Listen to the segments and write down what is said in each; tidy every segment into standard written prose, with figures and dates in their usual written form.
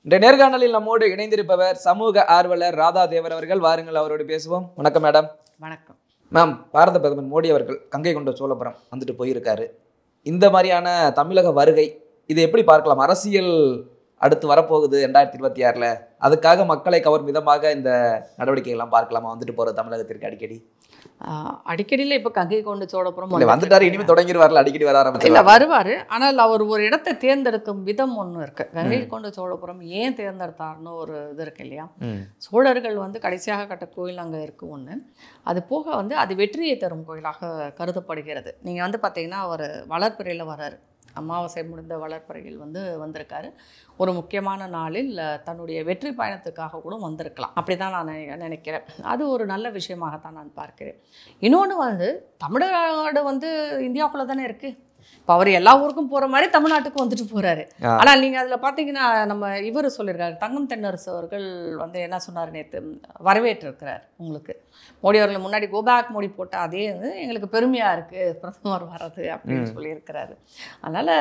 இந்த நேர்காணலில் நம்மோடு இணைந்திருப்பவர் சமூக ஆர்வலர் ராதா தேவர் அவர்கள். வாருங்கள் அவரோடு பேசுவோம். வணக்கம் மேடம். வணக்கம் மேம். பாரத பிரதமர் மோடி அவர்கள் கங்கை கொண்ட சோழபுரம் வந்துட்டு போயிருக்காரு. இந்த மாதிரியான தமிழக வருகை இது எப்படி பார்க்கலாம்? அரசியல் அடுத்து வரப்போகுது 2026ல். அதுக்காக மக்களை கவரும் விதமாக இந்த நடவடிக்கைகள்லாம் பார்க்கலாமா? வந்துட்டு போகிற தமிழகத்திற்கு அடிக்கடியில் இப்போ கங்கை கொண்ட சோழபுரம் வந்துட்டாரு. இனிமேல் தொடங்கிடுவார்ல, அடிக்கடி வர ஆரம்பிச்சு இல்லை வருவார். ஆனால் அவர் ஒரு இடத்தை தேர்ந்தெடுக்கும் விதம் ஒன்று இருக்கு. கங்கை கொண்ட சோழபுரம் ஏன் தேர்ந்தெடுத்தார்னு ஒரு இது இருக்கு இல்லையா? சோழர்கள் கடைசியாக கட்ட கோயில் அங்கே இருக்கு ஒன்று. அது போக அது வெற்றியை தரும் கோயிலாக கருதப்படுகிறது. நீங்கள் பார்த்தீங்கன்னா அவர் வளர்ப்பிறையில் வர்றாரு. அமாவாசை முடிந்த வளர்ப்பறையில் வந்திருக்காரு. ஒரு முக்கியமான நாளில் தன்னுடைய வெற்றி பயணத்துக்காக கூட வந்திருக்கலாம். அப்படி தான் நான் நினைக்கிறேன். அது ஒரு நல்ல விஷயமாகத்தான் நான் பார்க்கிறேன். இன்னொன்று தமிழ்நாடு இந்தியாவுக்குள்ளே தானே இருக்குது. இப்போ அவர் எல்லா ஊருக்கும் போகிற மாதிரி தமிழ்நாட்டுக்கு வந்துட்டு போகிறாரு. ஆனால் நீங்கள் அதில் பார்த்தீங்கன்னா நம்ம இவர் சொல்லியிருக்காரு, தங்கம் தென்னரசு அவர்கள் என்ன சொன்னார் நேற்று, வரவேற்றிருக்கிறார். உங்களுக்கு மோடி அவர்கள் முன்னாடி கோபேக் மோடி போட்டால் அதே எங்களுக்கு பெருமையாக இருக்குது பிரதமர் வர்றது அப்படின்னு சொல்லியிருக்கிறாரு. அதனால்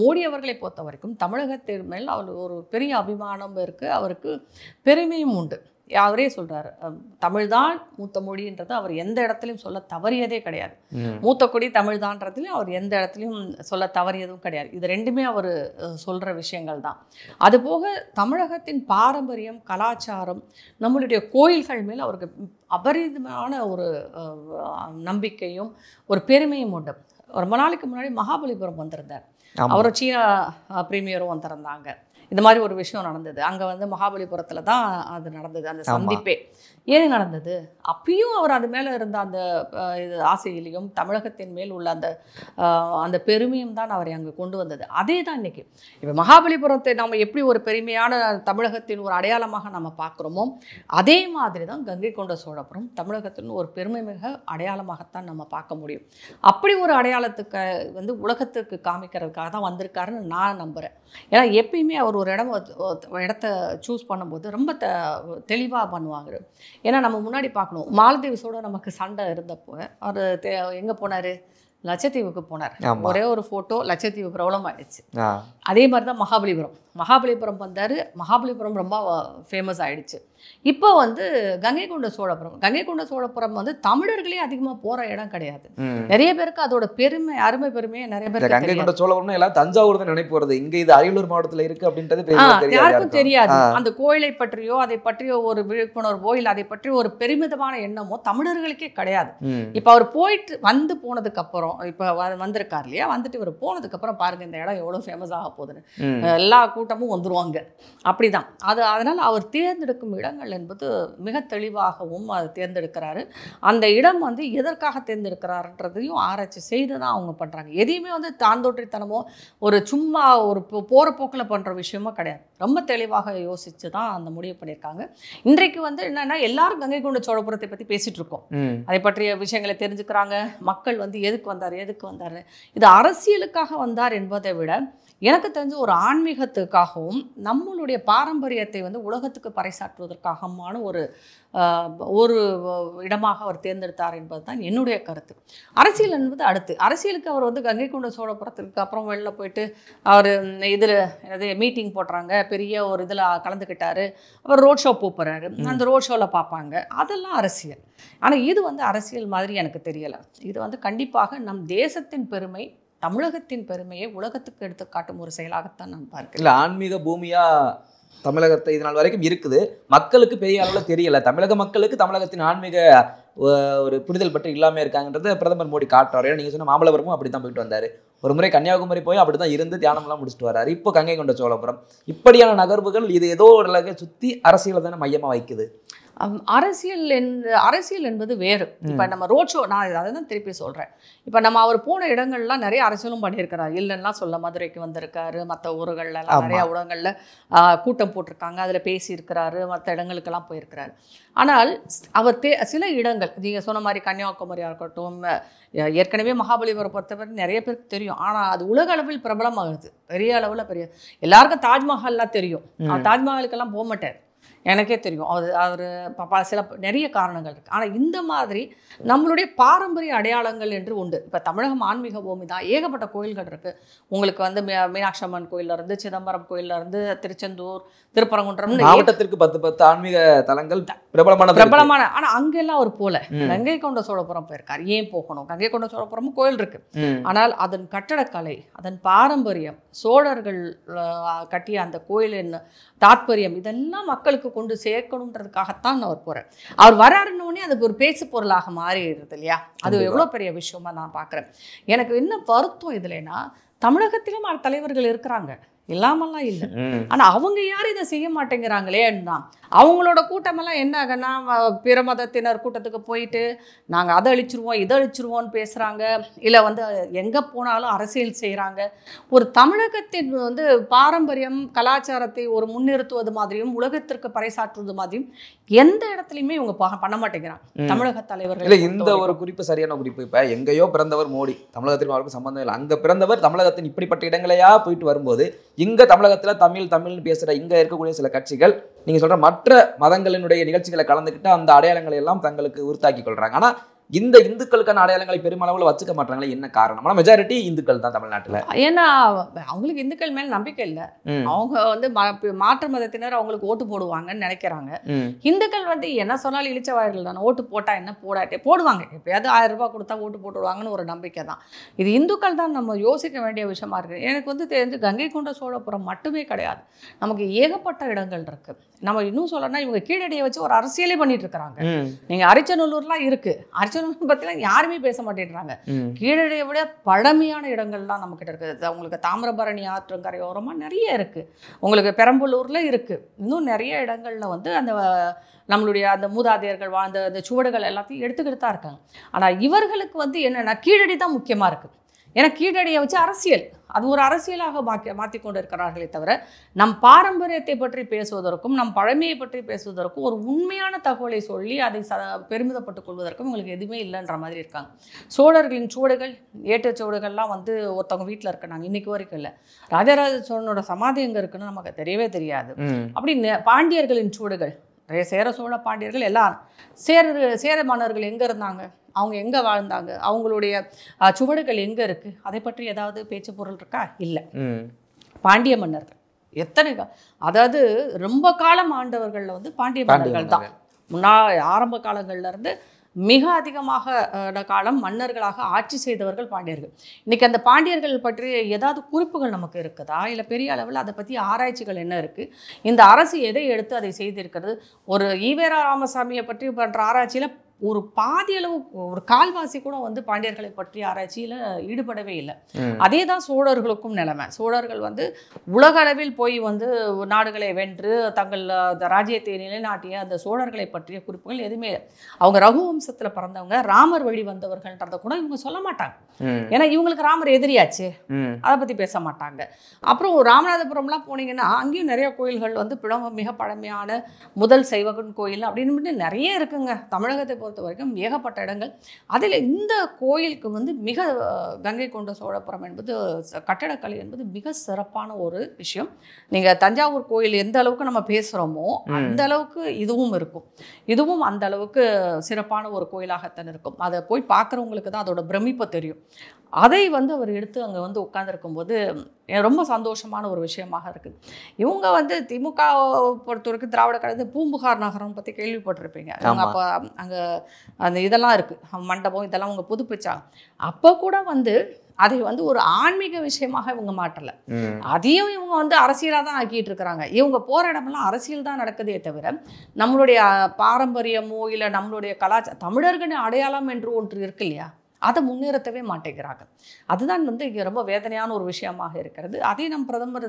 மோடி அவர்களை பொறுத்த வரைக்கும் தமிழகத்தின் மேல் அவர் ஒரு பெரிய அபிமானம் இருக்குது. அவருக்கு பெருமையும் உண்டு. அவரே சொல்றாரு, தமிழ் தான் மூத்த மொழின்றது அவர் எந்த இடத்துலையும் சொல்ல தவறியதே கிடையாது. மூத்த கொடி தமிழ் தான்றதுலையும் அவர் எந்த இடத்துலையும் சொல்ல தவறியதும் கிடையாது. இது ரெண்டுமே அவர் சொல்ற விஷயங்கள் தான். அதுபோக தமிழகத்தின் பாரம்பரியம், கலாச்சாரம், நம்மளுடைய கோயில்கள் மேல் அவருக்கு அபரிதமான ஒரு நம்பிக்கையும் ஒரு பெருமையும் உண்டு. ரொம்ப நாளைக்கு முன்னாடி மகாபலிபுரம் வந்திருந்தார். அவரும் சீனா பிரீமியரும் வந்திருந்தாங்க. இந்த மாதிரி ஒரு விஷயம் நடந்தது. அங்கே மகாபலிபுரத்தில் தான் அது நடந்தது, அந்த சந்திப்பே. ஏன் நடந்தது? அப்பயும் அவர் அது மேலே இருந்த அந்த ஆசையிலையும் தமிழகத்தின் மேல் உள்ள அந்த பெருமையும் தான் அவரை அங்கே கொண்டு வந்தது. அதே தான் இன்றைக்கி. இப்போ மகாபலிபுரத்தை நம்ம எப்படி ஒரு பெருமையான தமிழகத்தின் ஒரு அடையாளமாக நம்ம பார்க்குறோமோ, அதே மாதிரி தான் கங்கை கொண்ட சோழபுரம் தமிழகத்தின் ஒரு பெருமை மிக அடையாளமாகத்தான் நம்ம பார்க்க முடியும். அப்படி ஒரு அடையாளத்துக்கு உலகத்துக்கு காமிக்கிறதுக்காக தான் வந்திருக்காருன்னு நான் நம்புகிறேன். ஏன்னா எப்பயுமே அவர் ஒரு இடத்த சூஸ் பண்ணும்போது ரொம்ப தெளிவாக பண்ணுவாங்க. ஏன்னா நம்ம முன்னாடி பார்க்கணும், மாலத்தீவ்ஸோட நமக்கு சண்டை இருந்தப்போ அவர் எங்கே போனார்? லட்சத்தீவுக்கு போனார். ஒரே ஒரு ஃபோட்டோ, லட்சத்தீவு பிரபலம் ஆயிடுச்சு. அதே மாதிரி தான் மகாபலிபுரம் வந்தார். மகாபலிபுரம் ரொம்ப ஃபேமஸ் ஆயிடுச்சு. இப்போ கங்கை கொண்ட சோழபுரம் தமிழர்களே அதிகமாக போகிற இடம் கிடையாது. நிறைய பேருக்கு அதோட பெருமை, அருமை பெருமையை நிறைய பேர் கங்கை கொண்ட சோழபுரம் எல்லாம் தஞ்சாவூர் தான் நினைப்போறது. இங்கே இது அரியலூர் மாவட்டத்தில் இருக்கு அப்படின்றது யாருக்கும் தெரியாது. அந்த கோயிலை பற்றியோ அதை பற்றியோ ஒரு விழிப்புணர்வோ இல்லை அதை பற்றி ஒரு பெருமிதமான எண்ணமோ தமிழர்களுக்கே கிடையாது. இப்போ அவர் போயிட்டு போனதுக்கு அப்புறம், இப்போ வந்திருக்கார் இல்லையா, வந்துட்டு இவர் போனதுக்கு அப்புறம் பாருங்க இந்த இடம் எவ்வளோ ஃபேமஸ் ஆக போகுதுன்னு எல்லா கூட்டமும் வந்துருவாங்க. அப்படிதான் அதனால அவர் தேர்ந்தெடுக்கும் இடங்கள் என்பது மிக தெளிவாகவும் அதை தேர்ந்தெடுக்கிறாரு. அந்த இடம் எதற்காக தேர்ந்தெடுக்கிறாருன்றதையும் ஆராய்ச்சி செய்து தான் அவங்க பண்றாங்க. எதையுமே தாந்தோற்றித்தனமோ ஒரு சும்மா ஒரு போற போக்கில் பண்ற விஷயமோ கிடையாது. ரொம்ப தெளிவாக யோசிச்சு தான் அந்த முடிவு பண்ணியிருக்காங்க. இன்றைக்கு என்னன்னா எல்லாரும் கங்கை கொண்ட சோழபுரத்தை பற்றி பேசிட்டு இருக்கோம். அதை பற்றிய விஷயங்களை தெரிஞ்சுக்கிறாங்க. மக்கள் எதுக்கு வந்தார், இது அரசியலுக்காக வந்தார் என்பதை விட எனக்கு தெரிஞ்ச ஒரு ஆன்மீகத்துக்காகவும் நம்மளுடைய பாரம்பரியத்தை உலகத்துக்கு பறைசாற்றுவதற்காகமான ஒரு இடமாக அவர் தேர்ந்தெடுத்தார் என்பது தான் என்னுடைய கருத்து. அரசியல் என்பது அடுத்து. அரசியலுக்கு அவர் கங்கை கொண்ட சோழபுரத்துக்கு அப்புறம் வெளில போயிட்டு அவர் இதில் மீட்டிங் போடுறாங்க, பெரிய ஒரு இதில் கலந்துக்கிட்டாரு, அவர் ரோட் ஷோ போகிறாரு, அந்த ரோட் ஷோவில் பார்ப்பாங்க, அதெல்லாம் அரசியல். ஆனால் இது அரசியல் மாதிரி எனக்கு தெரியலை. இது கண்டிப்பாக நம் தேசத்தின் பெருமை, தமிழகத்தின் பெருமையை உலகத்துக்கு எடுத்து காட்டும் ஒரு செயலாகத்தான் நான் பார்க்கிறேன். இல்லை, ஆன்மீக பூமியா தமிழகத்தை இது நாள் வரைக்கும் இருக்குது. மக்களுக்கு பெரிய அளவில் தெரியல. தமிழக மக்களுக்கு தமிழகத்தின் ஆன்மீக ஒரு புரிதல் பற்றி இல்லாமல் இருக்காங்கன்றது பிரதமர் மோடி காட்டுறாரு. ஏன்னா நீங்கள் சொன்ன மாமல்லபுரமும் அப்படி தான் போயிட்டு வந்தார். ஒரு முறை கன்னியாகுமரி போய் அப்படி தான் இருந்து தியானம்லாம் முடிச்சுட்டு வர்றாரு. இப்போ கங்கை கொண்ட சோழபுரம் இப்படியான நகர்வுகள் இது ஏதோ ஒரு சுற்றி அரசியலை தானே மையமாக வைக்குது. அரசியல் என்பது வேறு. இப்போ நம்ம ரோட் ஷோ, நான் அதை தான் திருப்பி சொல்கிறேன். இப்போ நம்ம அவர் போன இடங்கள்லாம் நிறைய அரசியலும் பண்ணியிருக்கிறார். இல்லைன்னா சொல்ல, மதுரைக்கு வந்திருக்காரு, மற்ற ஊர்கள்லாம் நிறையா இடங்களில் கூட்டம் போட்டிருக்காங்க, அதில் பேசியிருக்கிறாரு, மற்ற இடங்களுக்கெல்லாம் போயிருக்கிறாரு. ஆனால் அவர் சில இடங்கள் நீங்கள் சொன்ன மாதிரி கன்னியாகுமரியாக இருக்கட்டும், ஏற்கனவே மகாபலிபுரம் பொறுத்தவரை நிறைய பேருக்கு தெரியும். ஆனால் அது உலக அளவில் பிரபலமாகுது. பெரிய அளவில் எல்லாருக்கும் தாஜ்மஹால்லாம் தெரியும். தாஜ்மஹாலுக்கெல்லாம் போக மாட்டார். எனக்கே தெரியும். அவர் சில நிறைய காரணங்கள் இருக்குது. ஆனால் இந்த மாதிரி நம்மளுடைய பாரம்பரிய அடையாளங்கள் என்று உண்டு. இப்போ தமிழகம் ஆன்மீக பூமி தான், ஏகப்பட்ட கோயில்கள் இருக்குது. உங்களுக்கு வந்து மீனாட்சி அம்மன் கோயிலேருந்து, சிதம்பரம் கோயிலேருந்து, திருச்செந்தூர், திருப்பரங்குன்றம், மாவட்டத்திற்கு 10 ஆன்மீக தலங்கள் பிரபலமான. ஆனால் அங்கெல்லாம் அவர் போல கங்கை கொண்ட சோழபுரம் போயிருக்கார். ஏன் போகணும்? கங்கை கொண்ட சோழபுரமும் கோயில் இருக்கு. ஆனால் அதன் கட்டடக்கலை, அதன் பாரம்பரியம், சோழர்கள் கட்டிய அந்த கோயிலின் தாத்பரியம், இதெல்லாம் மக்களுக்கு கொண்டு சேர்க்கணுன்றதுக்காகத்தான் அவர் போறார். அவர் வராருன்னொடனே அதுக்கு ஒரு பேச்சு பொருளாக மாறிடுது இல்லையா? அது எவ்வளோ பெரிய விஷயமா நான் பார்க்குறேன். எனக்கு என்ன வருத்தம் இதுலன்னா, தமிழகத்திலும் தலைவர்கள் இருக்கிறாங்க, இல்லாமல்லாம் இல்லை. ஆனால் அவங்க யாரும் இதை செய்ய மாட்டேங்கிறாங்களேன்னா, அவங்களோட கூட்டமெல்லாம் என்ன ஆகுன்னா, பிற மதத்தினர் கூட்டத்துக்கு போயிட்டு நாங்கள் அதை அழிச்சிருவோம் இதை அழிச்சிருவோம்னு பேசுகிறாங்க. இல்லை வந்து எங்கே போனாலும் அரசியல் செய்கிறாங்க. ஒரு தமிழகத்தின் வந்து பாரம்பரியம் கலாச்சாரத்தை ஒரு முன்னிறுத்துவது மாதிரியும் உலகத்திற்கு பறைசாற்றுவது மாதிரியும் எந்த இடத்துலையுமே இவங்க பண்ண மாட்டேங்கிறாங்க தமிழக தலைவர்கள். இல்லை, இந்த ஒரு குறிப்பு சரியான குறிப்பு. இப்போ எங்கேயோ பிறந்தவர் மோடி, தமிழகத்திற்கு அவருக்கும் சம்பந்தம் இல்லை. அங்கே பிறந்தவர் தமிழகத்தின் இப்படிப்பட்ட இடங்களையா போயிட்டு வரும்போது, இங்க தமிழகத்துல தமிழ்னு பேசுற இங்க இருக்கக்கூடிய சில கட்சிகள் நீங்க சொல்ற மற்ற மதங்களினுடைய நிகழ்ச்சிகளை கலந்துக்கிட்டு அந்த அடையாளங்களை எல்லாம் தங்களுக்கு உறுத்தாக்கி கொள்றாங்க. ஆனா இந்த இந்துக்களுக்கான அடையாளங்களை பெருமளவுல வச்சுக்க மாட்டாங்களே, என்ன காரணம்? ஆனா மெஜாரிட்டி இந்துக்கள் தான் தமிழ்நாட்டுல. ஏன்னா அவங்களுக்கு இந்துக்கள் மேல நம்பிக்கை இல்லை. அவங்க வந்து மாற்று மதத்தினர் அவங்களுக்கு ஓட்டு போடுவாங்கன்னு நினைக்கிறாங்க. இந்துக்கள் வந்து என்ன சொன்னாலும் இழிச்சவாயர்கள் தானே, ஓட்டு போட்டா என்ன போடாட்டே போடுவாங்க, எப்பயாவது 1000 ரூபாய் கொடுத்தா ஓட்டு போட்டுடுவாங்கன்னு ஒரு நம்பிக்கை தான். இது இந்துக்கள் தான் நம்ம யோசிக்க வேண்டிய விஷயமா இருக்கு. எனக்கு வந்து தெரிஞ்சு கங்கை கொண்ட சோழபுரம் மட்டுமே கிடையாது, நமக்கு ஏகப்பட்ட இடங்கள் இருக்கு. நம்ம இன்னும் சொல்லணும்னா இவங்க கீழடியை வச்சு ஒரு அரசியலே பண்ணிட்டு இருக்காங்க. நீங்க அரிச்சநல்லூர்லாம் இருக்கு, அரிச்சநல்லூர் பத்திலாம் யாருமே பேச மாட்டேன்றாங்க. கீழடியை விட பழமையான இடங்கள்லாம் நம்ம கிட்ட இருக்குது. உங்களுக்கு தாமிரபரணி ஆற்றங்கரையோரமா நிறைய இருக்கு, உங்களுக்கு பெரம்பலூர்ல இருக்கு, இன்னும் நிறைய இடங்கள்ல வந்து அந்த நம்மளுடைய அந்த மூதாதையர்கள் வாழ்ந்த அந்த சுவடுகள் எல்லாத்தையும் எடுத்துக்கிட்டு தான் இருக்காங்க. ஆனா இவர்களுக்கு வந்து என்னன்னா கீழடி தான் முக்கியமா இருக்கு. ஏன்னா கீழடியை வச்சு அரசியல், அது ஒரு அரசியலாக மாற்றி கொண்டு இருக்கிறார்களே தவிர நம் பாரம்பரியத்தை பற்றி பேசுவதற்கும் நம் பழமையை பற்றி பேசுவதற்கும் ஒரு உண்மையான தகவலை சொல்லி அதை பெருமிதப்பட்டுக் கொள்வதற்கும் உங்களுக்கு எதுவுமே இல்லைன்ற மாதிரி இருக்காங்க. சோழர்களின் சுவடுகள், ஏற்றச்சுவடுகள்லாம் வந்து ஒருத்தவங்க வீட்டில் இருக்கு, நாங்கள் இன்னைக்கு வரைக்கும் இல்லை. ராஜராஜ சோழனோட சமாதி எங்கே இருக்குன்னு நமக்கு தெரியவே தெரியாது. அப்படி பாண்டியர்களின் சுவடுகள், சேர சோழ பாண்டியர்கள் எல்லாம் சேர மன்னர்கள் எங்கே இருந்தாங்க, அவங்க எங்கே வாழ்ந்தாங்க, அவங்களுடைய சுவடுகள் எங்கே இருக்குது, அதை பற்றி ஏதாவது பேச்சு பொருள் இருக்கா? இல்லை. பாண்டிய மன்னர்கள் எத்தனை அதாவது ரொம்ப காலம் ஆண்டவர்களில் வந்து பாண்டிய மன்னர்கள் தான். ஆரம்ப காலங்கள்லேருந்து மிக அதிகமாக காலம் மன்னர்களாக ஆட்சி செய்தவர்கள் பாண்டியர்கள். இன்றைக்கி அந்த பாண்டியர்கள் பற்றி ஏதாவது குறிப்புகள் நமக்கு இருக்குதா? இல்லை பெரிய அளவில் அதை பற்றி ஆராய்ச்சிகள் என்ன இருக்குது? இந்த அரசு எதை எடுத்து அதை செய்திருக்கிறது? ஒரு ஈவேரா ராமசாமியை பற்றி பண்ணுற ஆராய்ச்சியில் ஒரு பாதி அளவு, ஒரு கால்வாசி கூட வந்து பாண்டியர்களை பற்றி ஆராய்ச்சியில் ஈடுபடவே இல்லை. அதே தான் சோழர்களுக்கும் நிலைமை. சோழர்கள் வந்து உலக அளவில் போய் வந்து நாடுகளை வென்று தங்கள் ராஜ்யத்தை நிலைநாட்டிய அந்த சோழர்களை பற்றிய குறிப்புகள் எதுவுமே இல்லை. அவங்க ரகுவம்சத்தில் பிறந்தவங்க, ராமர் வழி வந்தவர்கள்ன்றதை கூட இவங்க சொல்ல மாட்டாங்க. ஏன்னா இவங்களுக்கு ராமர் எதிரியாச்சு, அதை பற்றி பேச மாட்டாங்க. அப்புறம் ராமநாதபுரம்லாம் போனீங்கன்னா அங்கேயும் நிறைய கோயில்கள் வந்து மிக பழமையான முதல் சைவகன் கோயில் அப்படின்னு நிறைய இருக்குங்க. தமிழகத்தை பொறுத்த வரைக்கும் ஏகப்பட்ட இடங்கள். அதில் இந்த கோயிலுக்கு வந்து மிக கங்கை கொண்ட சோழபுரம் என்பது கட்டடக்கலை என்பது மிக சிறப்பான ஒரு விஷயம். நீங்கள் தஞ்சாவூர் கோயில் எந்த அளவுக்கு நம்ம பேசுகிறோமோ அந்த அளவுக்கு இதுவும் இருக்கும். இதுவும் அந்த அளவுக்கு சிறப்பான ஒரு கோயிலாகத்தான் இருக்கும். அதை போய் பார்க்குறவங்களுக்கு தான் அதோட பிரமிப்பு தெரியும். அதை வந்து அவர் எடுத்து அங்கே வந்து உட்கார்ந்துருக்கும் போது ரொம்ப சந்தோஷமான ஒரு விஷயமாக இருக்குது. இவங்க வந்து திமுக பொறுத்த வரைக்கும் திராவிட கழகத்து பூம்புகார் நகரம் பற்றி கேள்விப்பட்டிருப்பீங்க. அவங்க அப்போ அங்கே அந்த இதெல்லாம் இருக்குது, மண்டபம் இதெல்லாம் அவங்க புதுப்பிச்சாங்க. அப்போ கூட வந்து அதை வந்து ஒரு ஆன்மீக விஷயமாக இவங்க மாற்றலை, அதையும் இவங்க வந்து அரசியலாக தான் ஆக்கிட்டு இருக்கிறாங்க. இவங்க போகிற இடமெல்லாம் அரசியல் தான் நடக்குதே தவிர நம்மளுடைய பாரம்பரியமோ இல்லை நம்மளுடைய கலாச்சாரம், தமிழர்களின் அடையாளம் என்று ஒன்று இருக்கு இல்லையா, அதை முன்னிறுத்தவே மாட்டேங்கிறாங்க. அதுதான் வந்து இங்கே ரொம்ப வேதனையான ஒரு விஷயமாக இருக்கிறது. அதை நம் பிரதமர்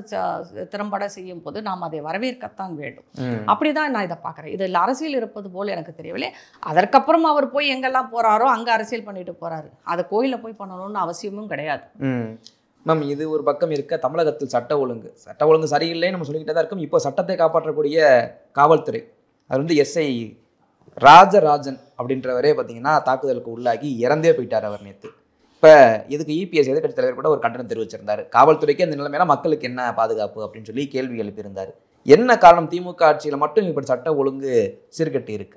திறம்பட செய்யும் போது நாம் அதை வரவேற்கத்தான் வேண்டும். அப்படிதான் நான் இதை பார்க்குறேன். இதில் அரசியல் இருப்பது போல் எனக்கு தெரியவில்லை. அதற்கப்புறம் அவர் போய் எங்கெல்லாம் போகிறாரோ அங்கே அரசியல் பண்ணிட்டு போகிறாரு. அதை கோயிலில் போய் பண்ணணும்னு அவசியமும் கிடையாது. மேம், இது ஒரு பக்கம் இருக்க, தமிழகத்தில் சட்ட ஒழுங்கு சரியில்லைன்னு நம்ம சொல்லிக்கிட்டே தான் இருக்கும். இப்போ சட்டத்தை காப்பாற்றக்கூடிய காவல்துறை, அது வந்து எஸ்ஐ ராஜராஜன் அப்படின்றவரே பார்த்தீங்கன்னா தாக்குதலுக்கு உள்ளாகி இறந்தே போயிட்டார் அவர் நேற்று. இப்போ இதுக்கு இபிஎஸ் எதிர்க்கட்சி தலைவர் கூட ஒரு கண்டனம் தெரிவிச்சிருந்தார். காவல்துறைக்கு அந்த நிலைமையில மக்களுக்கு என்ன பாதுகாப்பு அப்படின்னு சொல்லி கேள்வி எழுப்பியிருந்தார். என்ன காரணம் திமுக ஆட்சியில் மட்டும் இப்படி சட்ட ஒழுங்கு சீர்கட்டி இருக்க?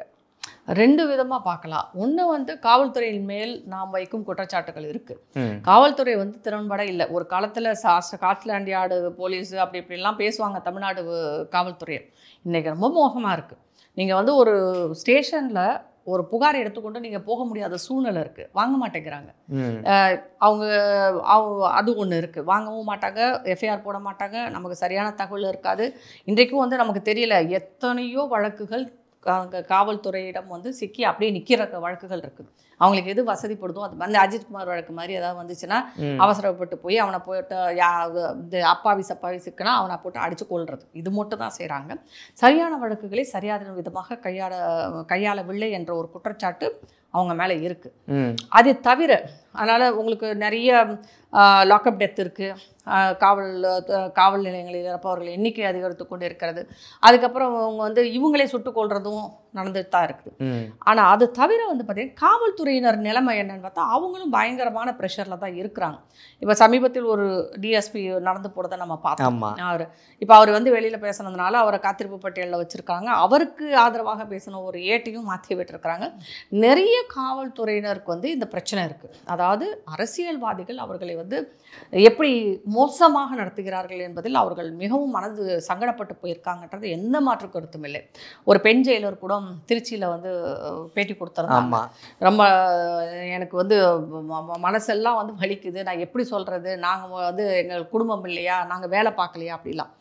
ரெண்டு விதமாக பார்க்கலாம். ஒன்று வந்து காவல்துறையின் மேல் நாம் வைக்கும் குற்றச்சாட்டுகள் இருக்குது. காவல்துறை வந்து திறன்பட இல்லை. ஒரு காலத்தில் ஸ்காட்லாண்ட் யார்டு போலீஸு அப்படி இப்படிலாம் பேசுவாங்க தமிழ்நாடு காவல்துறையை. இன்றைக்கி ரொம்ப மோசமாக இருக்குது. நீங்கள் வந்து ஒரு ஸ்டேஷனில் ஒரு புகார் எடுத்துக்கொண்டு நீங்கள் போக முடியாத சூழ்நிலை இருக்குது. வாங்க மாட்டேங்கிறாங்க அவங்க. அது ஒன்று இருக்குது, வாங்கவும் மாட்டாங்க, எஃப்ஐஆர் போட மாட்டாங்க, நமக்கு சரியான தகவல் இருக்காது. இன்றைக்கும் வந்து நமக்கு தெரியல எத்தனையோ வழக்குகள் காவல்துறையிடம் வந்து சிக்கி அப்படியே நிற்கிற வழக்குகள் இருக்குது. அவங்களுக்கு எது வசதிப்படுதோ அது வந்து அஜித்குமார் வழக்கு மாதிரி ஏதாவது வந்துச்சுன்னா அவசரப்பட்டு போய் அவனை போட்டு இந்த அப்பாவி சிக்கனா அவனை போட்டு அடித்து கொள்வது, இது மட்டும் தான் செய்கிறாங்க. சரியான வழக்குகளை சரியான விதமாக கையாளவில்லை என்ற ஒரு குற்றச்சாட்டு அவங்க மேலே இருக்குது. அது தவிர அதனால் உங்களுக்கு நிறைய லாக்அப் டெத் இருக்குது. காவல் நிலையங்களில் இறப்பவர்கள் எண்ணிக்கை அதிகரித்து கொண்டு இருக்கிறது. அதுக்கப்புறம் அவங்க வந்து இவங்களே சுட்டுக் கொள்றதும் நடந்துட்டு தான் இருக்குது. ஆனால் அது தவிர வந்து பார்த்தீங்கன்னா காவல்துறையினர் நிலைமை என்னன்னு பார்த்தா அவங்களும் பயங்கரமான ப்ரெஷரில் தான் இருக்கிறாங்க. இப்போ சமீபத்தில் ஒரு டிஎஸ்பி நடந்து போகிறத நம்ம பார்த்தோம். இப்போ அவர் வந்து வெளியில் பேசுனதுனால அவரை காத்திருப்பு பட்டியலில் வச்சுருக்காங்க. அவருக்கு ஆதரவாக பேசின ஒரு ஏட்டையும் மாற்றி விட்டுருக்குறாங்க. நிறைய காவல்துறையினருக்கு வந்து இந்த பிரச்சனை இருக்குது. அதாவது அரசியல்வாதிகள் அவர்களை வந்து எப்படி மோசமாக நடத்துகிறார்கள் என்பதில் அவர்கள் மிகவும் மனது சங்கடப்பட்டு போயிருக்காங்கன்றது எந்த மாற்று கருத்தும் இல்லை. ஒரு பெண் ஜெயிலர் கூட திருச்சியில் வந்து பேட்டி கொடுத்துருந்தாங்க. ரொம்ப எனக்கு வந்து மனசெல்லாம் வந்து வலிக்குது, நான் எப்படி சொல்கிறது, நாங்கள் வந்து எங்கள் குடும்பம் இல்லையா, நாங்கள் வேலை பார்க்கலையா அப்படிலாம்.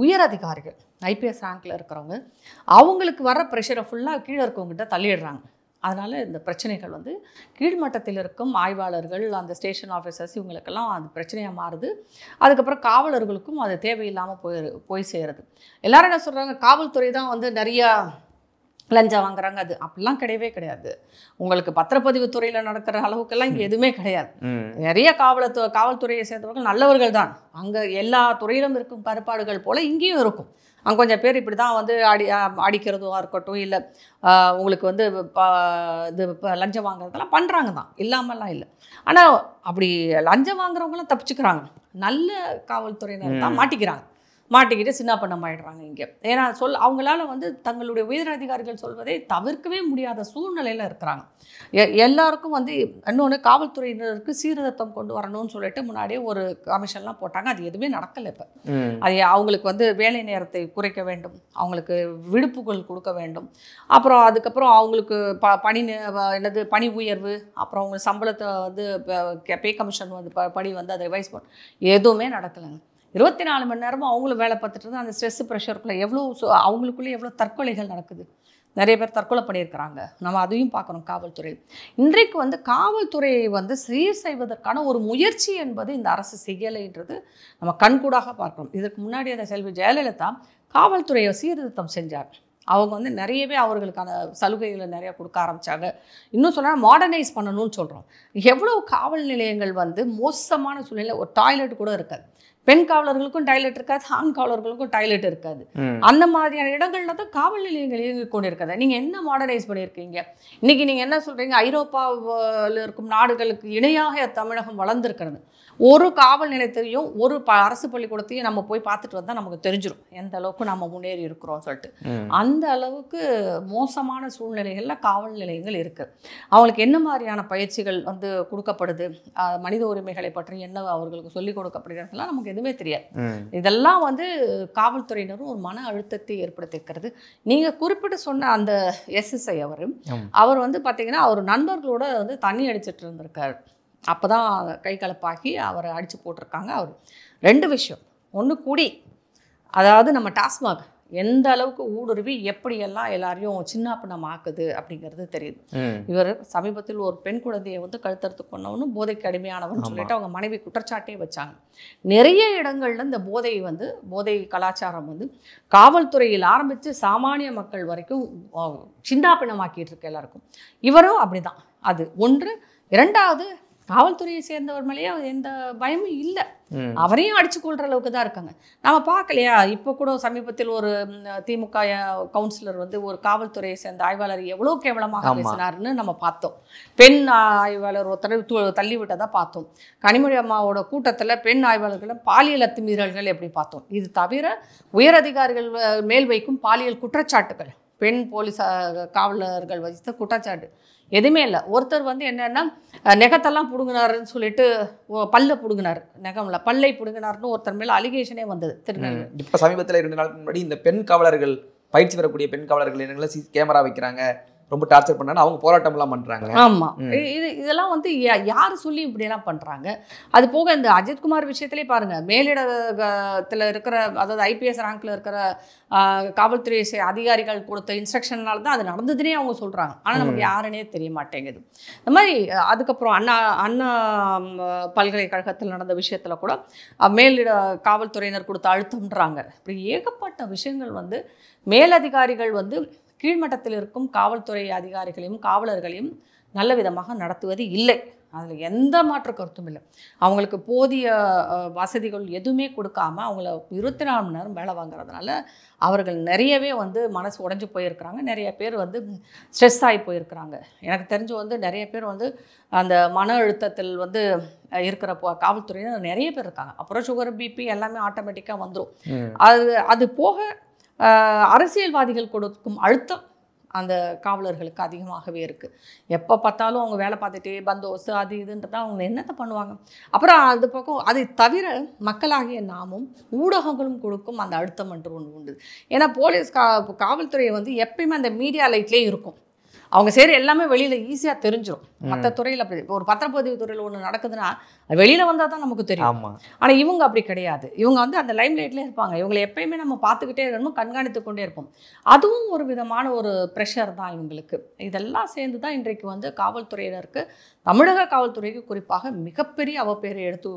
உயர் அதிகாரிகள் ஐபிஎஸ் ரேங்கில் இருக்கிறவங்க அவங்களுக்கு வர ப்ரெஷரை ஃபுல்லாக கீழே இருக்கவங்ககிட்ட தள்ளிடுறாங்க. அதனால் இந்த பிரச்சனைகள் வந்து கீழ்மட்டத்தில் இருக்கும் ஆய்வாளர்கள், அந்த ஸ்டேஷன் ஆஃபீஸர்ஸ், இவங்களுக்கெல்லாம் அது பிரச்சனையாக மாறுது. அதுக்கப்புறம் காவலர்களுக்கும் அது தேவையில்லாமல் போய் சேருது. எல்லாரும் என்ன சொல்கிறாங்க, காவல்துறை தான் வந்து நிறையா லஞ்சம் வாங்குறாங்க. அது அப்படிலாம் கிடையவே கிடையாது. உங்களுக்கு பத்திரப்பதிவு துறையில் நடக்கிற அளவுக்கெல்லாம் இங்கே எதுவுமே கிடையாது. நிறைய காவல்துறையை சேர்ந்தவர்கள் நல்லவர்கள் தான். அங்கே எல்லா துறையிலும் இருக்கும் கருப்பாடுகள் போல் இங்கேயும் இருக்கும். அங்கே கொஞ்சம் பேர் இப்படி தான் வந்து அடிக்கிறதுவாக இருக்கட்டும், இல்லை உங்களுக்கு வந்து இது லஞ்சம் வாங்குறதெல்லாம் பண்ணுறாங்க தான், இல்லாமல்லாம் இல்லை. ஆனால் அப்படி லஞ்சம் வாங்குறவங்களாம் தப்பிச்சுக்கிறாங்க. நல்ல காவல்துறையினர் தான் மாட்டிக்கிட்டு சின்ன பண்ணம் ஆகிடுறாங்க இங்கே. ஏன்னா அவங்களால வந்து தங்களுடைய உயர் அதிகாரிகள் சொல்வதை தவிர்க்கவே முடியாத சூழ்நிலையில் இருக்கிறாங்க. எல்லாருக்கும் வந்து இன்னொன்று, காவல்துறையினருக்கு சீர்திருத்தம் கொண்டு வரணும்னு சொல்லிட்டு முன்னாடியே ஒரு கமிஷன்லாம் போட்டாங்க. அது எதுவுமே நடக்கலை. இப்போ அது அவங்களுக்கு வந்து வேலை நேரத்தை குறைக்க வேண்டும், அவங்களுக்கு விடுப்புகள் கொடுக்க வேண்டும், அப்புறம் அதுக்கப்புறம் அவங்களுக்கு பணி உயர்வு, அப்புறம் அவங்க சம்பளத்தை வந்து பே கமிஷன் வந்து படி வந்து அதை ரிவைஸ் பண்ண எதுவுமே நடக்கலைங்க. 24 மணி நேரமும் அவங்களும் வேலை பார்த்துட்டு இருந்தால் அந்த ஸ்ட்ரெஸ் ப்ரெஷருக்குள்ளே அவங்களுக்குள்ளே எவ்வளோ தற்கொலைகள் நடக்குது. நிறைய பேர் தற்கொலை பண்ணியிருக்கிறாங்க. நம்ம அதையும் பார்க்கணும். காவல்துறை இன்றைக்கு வந்து காவல்துறையை வந்து சீர் செய்வதற்கான ஒரு முயற்சி என்பது இந்த அரசு செய்யலைன்றது நம்ம கண்கூடாக பார்க்கணும். இதற்கு முன்னாடி அந்த செல்வி ஜெயலலிதா காவல்துறையை சீர்திருத்தம் செஞ்சாங்க. அவங்க வந்து நிறையவே அவர்களுக்கான சலுகைகளை நிறையா கொடுக்க ஆரம்பித்தாங்க. இன்னும் சொன்னால் மாடர்னைஸ் பண்ணணும்னு சொல்கிறோம். எவ்வளோ காவல் நிலையங்கள் வந்து மோசமான சூழ்நிலை, ஒரு டாய்லெட் கூட இருக்காது. பெண் காவலர்களுக்கும் டாய்லெட் இருக்காது, ஆண் காவலர்களுக்கும் டாய்லெட் இருக்காது. அந்த மாதிரியான இடங்கள்ல தான் காவல் நிலையங்கள் இயங்கி கொண்டு இருக்காது. நீங்கள் என்ன மாடர்னைஸ் பண்ணியிருக்கீங்க? இன்றைக்கி நீங்கள் என்ன சொல்கிறீங்க, ஐரோப்பாவில் இருக்கும் நாடுகளுக்கு இணையாக தமிழகம் வளர்ந்துருக்கிறது. ஒரு காவல் நிலையத்தையும் ஒரு அரசு பள்ளிக்கூடத்தையும் நம்ம போய் பார்த்துட்டு வந்தால் நமக்கு தெரிஞ்சிடும் எந்த அளவுக்கு நம்ம முன்னேறி இருக்கிறோம் சொல்லிட்டு. அந்த அளவுக்கு மோசமான சூழ்நிலைகளில் காவல் நிலையங்கள் இருக்குது. அவங்களுக்கு என்ன மாதிரியான பயிற்சிகள் வந்து கொடுக்கப்படுது, மனித உரிமைகளை பற்றி என்ன அவர்களுக்கு சொல்லிக் கொடுக்கப்படுகிறதுலாம் நமக்கு எதுவுமே தெரியாது. இதெல்லாம் வந்து காவல்துறையினரும் ஒரு மன அழுத்தத்தை ஏற்படுத்தியிருக்கிறது. நீங்கள் குறிப்பிட்டு சொன்ன அந்த எஸ்எஸ்ஐ அவர் வந்து பார்த்தீங்கன்னா அவர் நண்பர்களோட வந்து தண்ணி அடிச்சிட்டு இருந்திருக்காரு. அப்போ தான் கை கலப்பாக்கி அவரை அடித்து போட்டிருக்காங்க. அவர் 2 விஷயம். ஒன்று குடி, அதாவது நம்ம டாஸ்மாக் எந்த அளவுக்கு ஊடுருவி எப்படியெல்லாம் எல்லாரையும் சின்ன பின்னம் ஆக்குது அப்படிங்கிறது தெரியுது. இவர் சமீபத்தில் ஒரு பெண் குழந்தையை வந்து கழுத்தறுத்து கொண்டவனும் போதைக்கு அடிமையானவன் சொல்லிட்டு அவங்க மனைவி குற்றச்சாட்டே வச்சாங்க. நிறைய இடங்கள்ல இந்த போதை கலாச்சாரம் வந்து காவல்துறையில் ஆரம்பித்து சாமானிய மக்கள் வரைக்கும் சின்ன பின்னமாக்கிட்டு இருக்கு எல்லாருக்கும். இவரும் அப்படிதான். அது ஒன்று. 2வது, காவல்துறையை சேர்ந்தவர் மேலேயே எந்த பயமும் இல்லை. அவரையும் அடிச்சு கொள்ற அளவுக்கு தான் இருக்காங்க. நம்ம பார்க்கலையா, இப்போ கூட சமீபத்தில் ஒரு திமுக கவுன்சிலர் வந்து ஒரு காவல்துறையை சேர்ந்த ஆய்வாளர் எவ்வளோ கேவலமாக பேசினாருன்னு நம்ம பார்த்தோம். பெண் ஆய்வாளர் ஒருத்தர் தள்ளி விட்டதா பார்த்தோம். கனிமொழி அம்மாவோட கூட்டத்தில் பெண் ஆய்வாளர்களை பாலியல் அத்துமீறல்கள் எப்படி பார்த்தோம். இது தவிர உயர் அதிகாரிகள் மேல் வைக்கும் பாலியல் குற்றச்சாட்டுகள், பெண் போலீஸ் காவலர்கள் வைத்த குற்றச்சாட்டு எதுவுமே இல்லை. ஒருத்தர் வந்து என்னன்னா நெகத்தெல்லாம் பிடுங்கினாருன்னு சொல்லிட்டு பல்ல பிடுங்கினார், நெகம்ல பல்லை பிடுங்கினார்னு ஒருத்தர் மேலே அலிகேஷனே வந்தது திருநெல்வேலி. இப்போ சமீபத்தில் 2 நாளுக்கு முன்னாடி இந்த பெண் காவலர்கள், பயிற்சி பெறக்கூடிய பெண் காவலர்கள் என்னங்கள கேமரா வைக்கிறாங்க, ரொம்ப டார்ச்சர் பண்ணாங்க, அவங்க போராட்டம்லாம் பண்ணுறாங்க. ஆமாம், இதெல்லாம் வந்து யார் சொல்லி இப்படியெல்லாம் பண்ணுறாங்க. அது போக இந்த அஜித்குமார் விஷயத்திலே பாருங்கள், மேலிடத்தில் இருக்கிற, அதாவது ஐபிஎஸ் ரேங்க்கில் இருக்கிற காவல்துறை அதிகாரிகள் கொடுத்த இன்ஸ்ட்ரக்ஷனால தான் அது நடந்ததுன்னே அவங்க சொல்கிறாங்க. ஆனால் நமக்கு யாருன்னே தெரிய மாட்டேங்குது. இந்த மாதிரி அதுக்கப்புறம் அண்ணா பல்கலைக்கழகத்தில் நடந்த விஷயத்தில் கூட மேலிட காவல்துறையினர் கொடுத்த அழுத்தம்ன்றாங்க. இப்படி ஏகப்பட்ட விஷயங்கள் வந்து மேலதிகாரிகள் வந்து கீழ்மட்டத்தில் இருக்கும் காவல்துறை அதிகாரிகளையும் காவலர்களையும் நல்ல விதமாக நடத்துவது இல்லை. அதில் எந்த மாற்று கருத்தும் இல்லை. அவங்களுக்கு போதிய வசதிகள் எதுவுமே கொடுக்காம அவங்கள 24 மணி நேரம் வேலை வாங்குறதுனால அவர்கள் நிறையவே வந்து மனசு உடைஞ்சு போயிருக்கிறாங்க. நிறைய பேர் வந்து ஸ்ட்ரெஸ் ஆகி போயிருக்கிறாங்க. எனக்கு தெரிஞ்சு வந்து நிறைய பேர் வந்து அந்த மன அழுத்தத்தில் வந்து இருக்கிற காவல்துறையினர் நிறைய பேர் இருக்காங்க. அப்புறம் சுகர், பிபி எல்லாமே ஆட்டோமேட்டிக்காக வந்துடும். அது போக அரசியல்வாதிகள் கொடுக்கும் அழுத்தம் அந்த காவலர்களுக்கு அதிகமாகவே இருக்குது. எப்போ பார்த்தாலும் அவங்க வேலை பார்த்துட்டே பந்தோபஸ்து அது இதுன்றதா அவங்க என்னத்தை பண்ணுவாங்க. அப்புறம் அது பக்கம் அதை தவிர மக்களாகிய நாமும் ஊடகங்களும் கொடுக்கும் அந்த அழுத்தம் என்று ஒன்று உண்டு. ஏன்னா போலீஸ் காவல்துறையை வந்து எப்பயுமே அந்த மீடியா லைட்லேயே இருக்கும். அவங்க சரி எல்லாமே வெளியில் ஈஸியாக தெரிஞ்சிடும். மற்ற துறையில் அப்படி, இப்போ ஒரு பத்திரப்பதிவு துறையில் ஒன்று நடக்குதுன்னா வெளியில் வந்தால் தான் நமக்கு தெரியும். ஆனால் இவங்க அப்படி கிடையாது. இவங்க வந்து அந்த லைம் லைட்லேயே இருப்பாங்க. இவங்களை எப்பயுமே நம்ம பார்த்துக்கிட்டே இருக்கணும், கண்காணித்து கொண்டே இருப்போம். அதுவும் ஒரு விதமான ஒரு ப்ரெஷர் தான் இவங்களுக்கு. இதெல்லாம் சேர்ந்து தான் இன்றைக்கு வந்து காவல்துறையினருக்கு, தமிழக காவல்துறைக்கு குறிப்பாக மிகப்பெரிய அவப்பேரை எடுத்து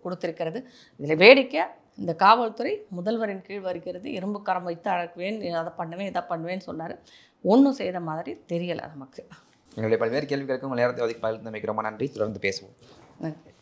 கொடுத்திருக்கிறது. இதில் வேடிக்கை, இந்த காவல்துறை முதல்வரின் கீழ் வருகிறது, இரும்பு கரம் வைத்து அழக்குவேன், அதை பண்ணுவேன் இதை பண்ணுவேன்னு சொன்னார். ஒன்றும் செய்த மாதிரி தெரியலை நமக்கு. எங்களுடைய பல்வேறு கேள்விகளுக்கும் நேரத்தை ஒதுக்கி பகிர்ந்தமைக்கு ரொம்ப நன்றி. தொடர்ந்து பேசுவோம். நன்றி.